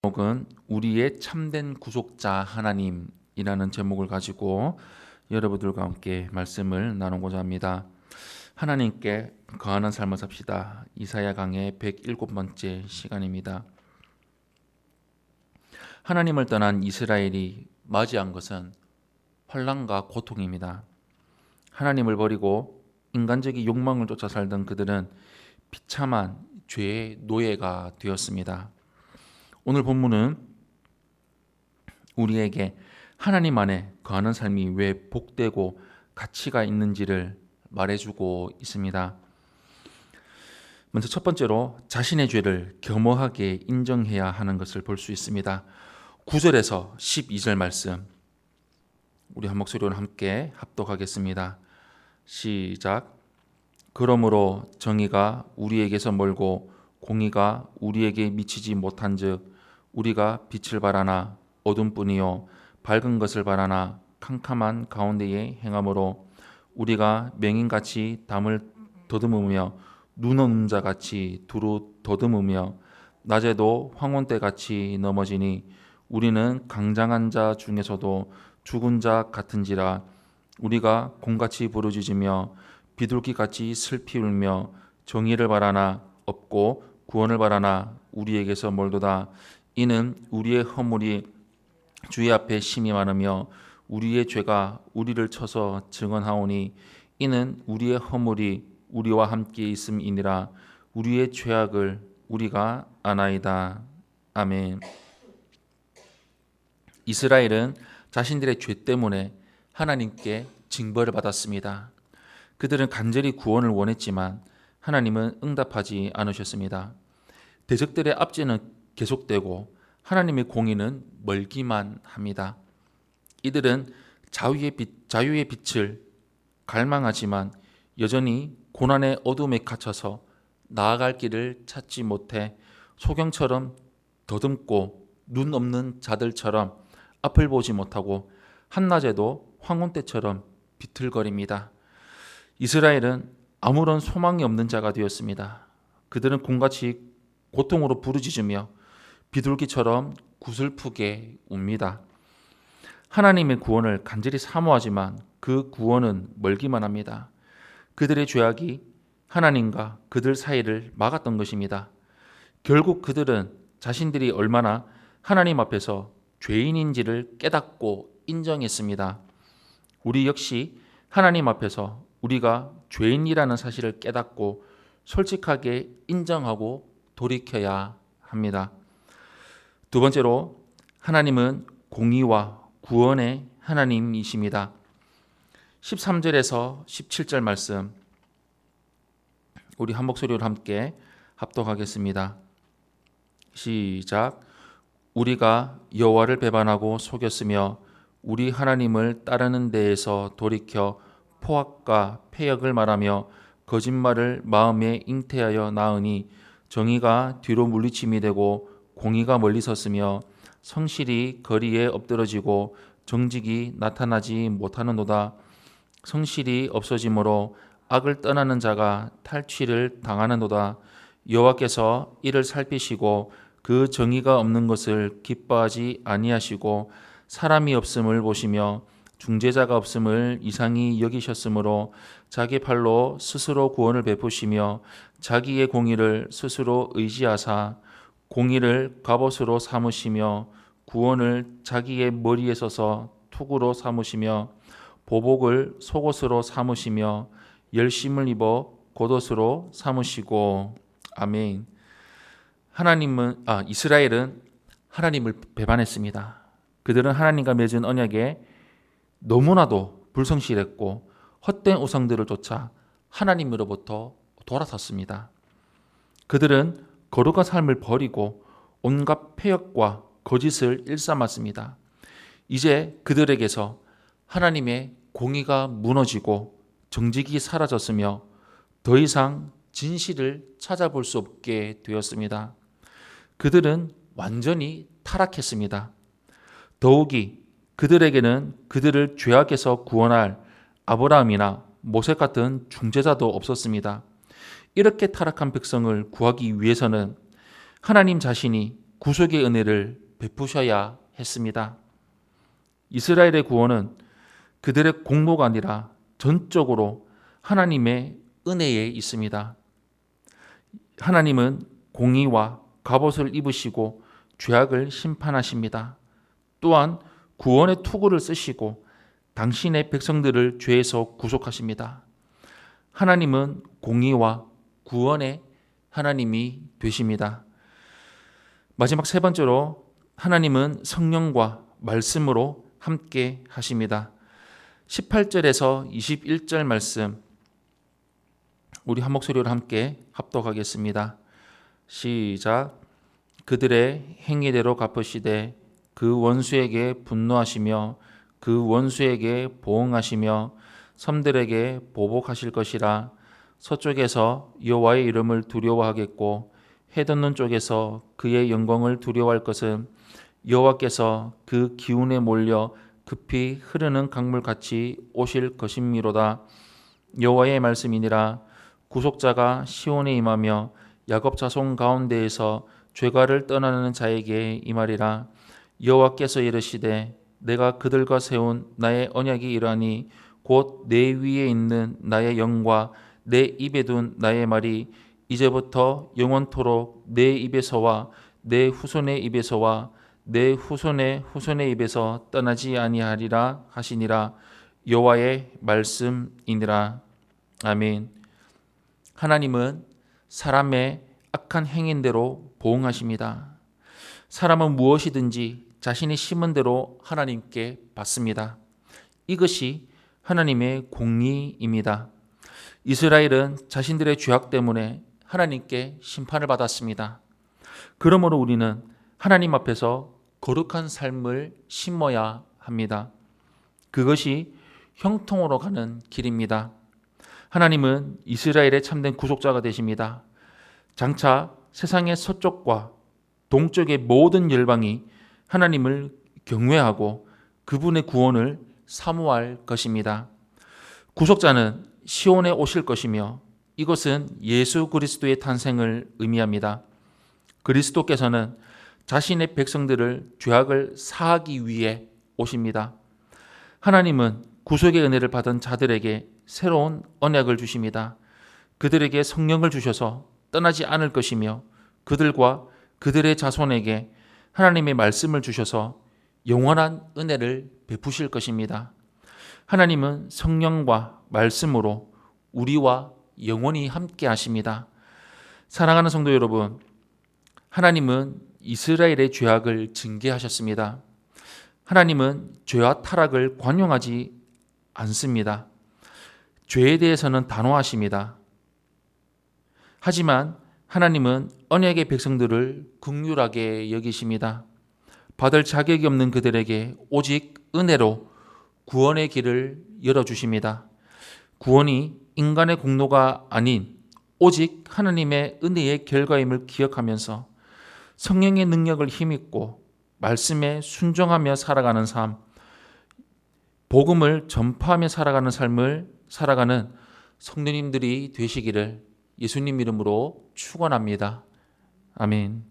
제목은 우리의 참된 구속자 하나님이라는 제목을 가지고 여러분들과 함께 말씀을 나누고자 합니다. 하나님께 거하는 삶을 삽시다. 이사야 강의 107번째 시간입니다. 하나님을 떠난 이스라엘이 맞이한 것은 환난과 고통입니다. 하나님을 버리고 인간적인 욕망을 쫓아 살던 그들은 비참한 죄의 노예가 되었습니다. 오늘 본문은 우리에게 하나님 안에 거하는 삶이 왜 복되고 가치가 있는지를 말해주고 있습니다. 먼저 첫 번째로 자신의 죄를 겸허하게 인정해야 하는 것을 볼 수 있습니다. 9절에서 12절 말씀 우리 한 목소리로 함께 합독하겠습니다. 시작. 그러므로 정의가 우리에게서 멀고 공의가 우리에게 미치지 못한즉 우리가 빛을 바라나 어둠뿐이요 밝은 것을 바라나 캄캄한 가운데에 행함으로 우리가 맹인같이 담을 더듬으며 눈 없는 자같이 두루 더듬으며 낮에도 황혼때같이 넘어지니 우리는 강장한 자 중에서도 죽은 자 같은지라 우리가 곰같이 부르짖으며 비둘기같이 슬피 울며 정의를 바라나 없고 구원을 바라나 우리에게서 멀도다. 이는 우리의 허물이 주의 앞에 심히 많으며 우리의 죄가 우리를 쳐서 증언하오니 이는 우리의 허물이 우리와 함께 있음이니라. 우리의 죄악을 우리가 아나이다. 아멘. 이스라엘은 자신들의 죄 때문에 하나님께 징벌을 받았습니다. 그들은 간절히 구원을 원했지만 하나님은 응답하지 않으셨습니다. 대적들의 압제는 계속되고 하나님의 공의는 멀기만 합니다. 이들은 자유의 빛을 갈망하지만 여전히 고난의 어둠에 갇혀서 나아갈 길을 찾지 못해 소경처럼 더듬고 눈 없는 자들처럼 앞을 보지 못하고 한낮에도 황혼때처럼 비틀거립니다. 이스라엘은 아무런 소망이 없는 자가 되었습니다. 그들은 곰같이 고통으로 부르짖으며 비둘기처럼 구슬프게 웁니다. 하나님의 구원을 간절히 사모하지만 그 구원은 멀기만 합니다. 그들의 죄악이 하나님과 그들 사이를 막았던 것입니다. 결국 그들은 자신들이 얼마나 하나님 앞에서 죄인인지를 깨닫고 인정했습니다. 우리 역시 하나님 앞에서 우리가 죄인이라는 사실을 깨닫고 솔직하게 인정하고 돌이켜야 합니다. 두 번째로 하나님은 공의와 구원의 하나님이십니다. 13절에서 17절 말씀 우리 한 목소리로 함께 합독하겠습니다. 시작. 우리가 여호와를 배반하고 속였으며 우리 하나님을 따르는 데에서 돌이켜 포악과 패역을 말하며 거짓말을 마음에 잉태하여 낳으니 정의가 뒤로 물리침이 되고 공의가 멀리 섰으며 성실이 거리에 엎드러지고 정직이 나타나지 못하는도다. 성실이 없어지므로 악을 떠나는 자가 탈취를 당하는도다. 여호와께서 이를 살피시고 그 정의가 없는 것을 기뻐하지 아니하시고 사람이 없음을 보시며 중재자가 없음을 이상히 여기셨으므로 자기 팔로 스스로 구원을 베푸시며 자기의 공의를 스스로 의지하사 공의를 갑옷으로 삼으시며 구원을 자기의 머리에 써서 투구로 삼으시며 보복을 속옷으로 삼으시며 열심을 입어 겉옷으로 삼으시고. 아멘. 이스라엘은 하나님을 배반했습니다. 그들은 하나님과 맺은 언약에 너무나도 불성실했고 헛된 우상들을 쫓아 하나님으로부터 돌아섰습니다. 그들은 거룩한 삶을 버리고 온갖 패역과 거짓을 일삼았습니다. 이제 그들에게서 하나님의 공의가 무너지고 정직이 사라졌으며 더 이상 진실을 찾아볼 수 없게 되었습니다. 그들은 완전히 타락했습니다. 더욱이 그들에게는 그들을 죄악에서 구원할 아브라함이나 모세 같은 중재자도 없었습니다. 이렇게 타락한 백성을 구하기 위해서는 하나님 자신이 구속의 은혜를 베푸셔야 했습니다. 이스라엘의 구원은 그들의 공로가 아니라 전적으로 하나님의 은혜에 있습니다. 하나님은 공의와 갑옷을 입으시고 죄악을 심판하십니다. 또한 구원의 투구를 쓰시고 당신의 백성들을 죄에서 구속하십니다. 하나님은 공의와 구원의 하나님이 되십니다. 마지막 세 번째로 하나님은 성령과 말씀으로 함께 하십니다. 18절에서 21절 말씀 우리 한 목소리로 함께 합독하겠습니다. 시작. 그들의 행위대로 갚으시되 그 원수에게 분노하시며 그 원수에게 보응하시며 섬들에게 보복하실 것이라. 서쪽에서 여호와의 이름을 두려워하겠고 해돋는 쪽에서 그의 영광을 두려워할 것은 여호와께서 그 기운에 몰려 급히 흐르는 강물같이 오실 것임이로다. 여호와의 말씀이니라. 구속자가 시온에 임하며 야곱 자손 가운데에서 죄가를 떠나는 자에게 임하리라. 여호와께서 이르시되 내가 그들과 세운 나의 언약이 이러하니 곧 내 위에 있는 나의 영과 내 입에 둔 나의 말이 이제부터 영원토록 내 입에서와 내 후손의 입에서와 내 후손의 후손의 입에서 떠나지 아니하리라 하시니라. 여호와의 말씀이니라. 아멘. 하나님은 사람의 악한 행인대로 보응하십니다. 사람은 무엇이든지 자신이 심은 대로 하나님께 받습니다. 이것이 하나님의 공의입니다. 이스라엘은 자신들의 죄악 때문에 하나님께 심판을 받았습니다. 그러므로 우리는 하나님 앞에서 거룩한 삶을 심어야 합니다. 그것이 형통으로 가는 길입니다. 하나님은 이스라엘의 참된 구속자가 되십니다. 장차 세상의 서쪽과 동쪽의 모든 열방이 하나님을 경외하고 그분의 구원을 사모할 것입니다. 구속자는 시온에 오실 것이며 이것은 예수 그리스도의 탄생을 의미합니다. 그리스도께서는 자신의 백성들을 죄악을 사하기 위해 오십니다. 하나님은 구속의 은혜를 받은 자들에게 새로운 언약을 주십니다. 그들에게 성령을 주셔서 떠나지 않을 것이며 그들과 그들의 자손에게 하나님의 말씀을 주셔서 영원한 은혜를 베푸실 것입니다. 하나님은 성령과 말씀으로 우리와 영원히 함께 하십니다. 사랑하는 성도 여러분, 하나님은 이스라엘의 죄악을 징계하셨습니다. 하나님은 죄와 타락을 관용하지 않습니다. 죄에 대해서는 단호하십니다. 하지만 하나님은 언약의 백성들을 긍휼하게 여기십니다. 받을 자격이 없는 그들에게 오직 은혜로 구원의 길을 열어주십니다. 구원이 인간의 공로가 아닌 오직 하나님의 은혜의 결과임을 기억하면서 성령의 능력을 힘입고 말씀에 순종하며 살아가는 삶, 복음을 전파하며 살아가는 삶을 살아가는 성도님들이 되시기를 예수님 이름으로 축원합니다. 아멘.